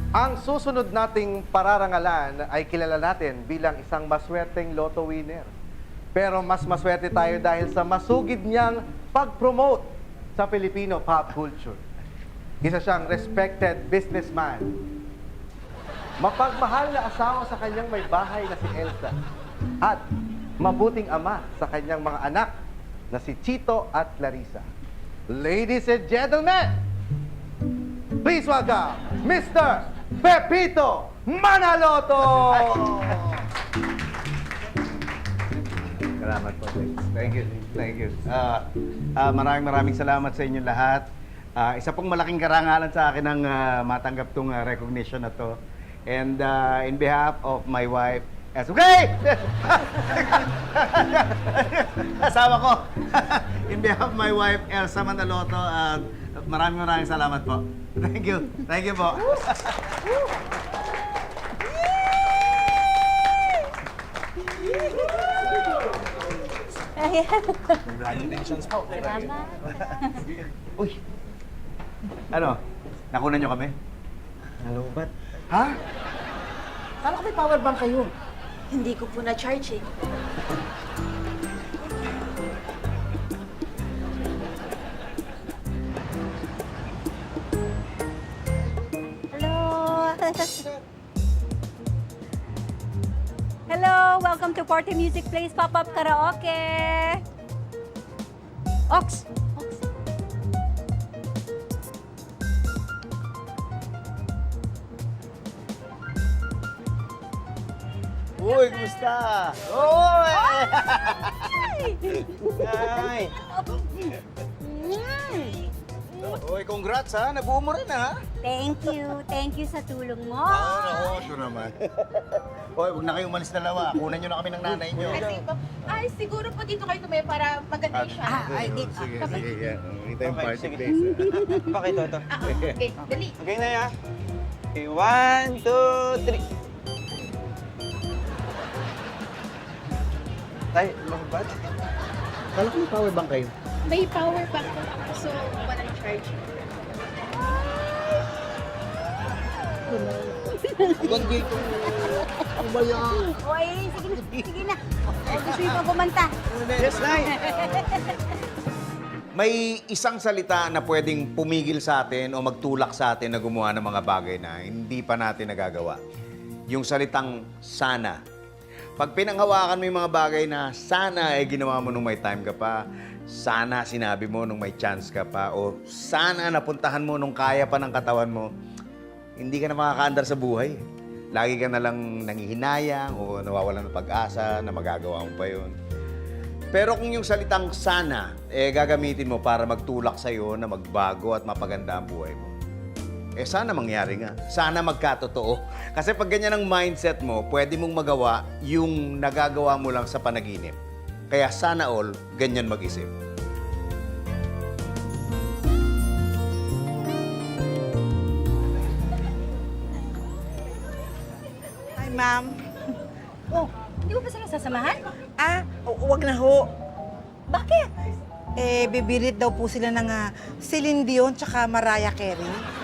Ang susunod nating pararangalan ay kilala natin bilang isang maswerteng lotto winner. Pero mas maswerte tayo dahil sa masugid niyang pag-promote sa Filipino pop culture. Isa siyang respected businessman. Mapagmahal na asawa sa kanyang may bahay na si Elsa. At mabuting ama sa kanyang mga anak na si Chito at Clarissa. Ladies and gentlemen, please welcome Mr. Pepito Manaloto! Salamat po. Thank you. Thank you. Maraming salamat sa inyo lahat. Isa pong malaking karangalan sa akin ang matanggap tong recognition na to. And in behalf of my wife, okay! Asawa ko. In behalf of my wife, Elsa Manaloto, maraming salamat po. Thank you. Thank you po. Congratulations po. Salamat. Uy! Ano? Nakunan nyo kami? Hello, ba't? Ha? Kala ko may power bank kayo. Hindi ko po na-charge eh. Hello! Hello! Welcome to Party Music Place Pop-Up Karaoke! Ox! Ox! Uy, kumusta? Uy! Ay! Uy, congrats ha! Nabuo mo rin ha! Thank you. Thank you sa tulong mo. Oo, sure naman. Uy, huwag na kayo umalis dalawa. Kunan nyo na kami ng nanay nyo. Ay, siguro po dito kayo tumay para maganda siya. Sige, sige. Yan. Ito yung party sige. place. Okay, ito. Okay, dali. Okay na ya. Okay, 1, 2, 3. Tay, lombat? Kala ko may power bank kayo. May power bank po ako, so walang charge. Ano ba yan? Oy, sige na. Sige na. Gusto mo pa bumanta. Yes, Nay. May isang salita na pwedeng pumigil sa atin o magtulak sa atin na gumawa ng mga bagay na hindi pa natin nagagawa. Yung salitang sana. Pag pinanghawakan mo yung mga bagay na sana ginawa mo nung may time ka pa, sana sinabi mo nung may chance ka pa, o sana napuntahan mo nung kaya pa ng katawan mo, hindi ka na makakaandar sa buhay. Lagi ka na lang nangihinayang o nawawalan ng pag-asa na magagawa mo pa yun. Pero kung yung salitang sana, gagamitin mo para magtulak sa'yo na magbago at mapaganda ang buhay mo. Sana mangyari nga. Sana magkatotoo. Kasi pag ganyan ang mindset mo, pwede mong magawa yung nagagawa mo lang sa panaginip. Kaya sana all, ganyan mag-isip. Hi, ma'am. Oh, hindi ko pa sila sasamahan? Wag na ho. Bakit? Bibirit daw po sila ng Celine Dion tsaka Mariah Carey.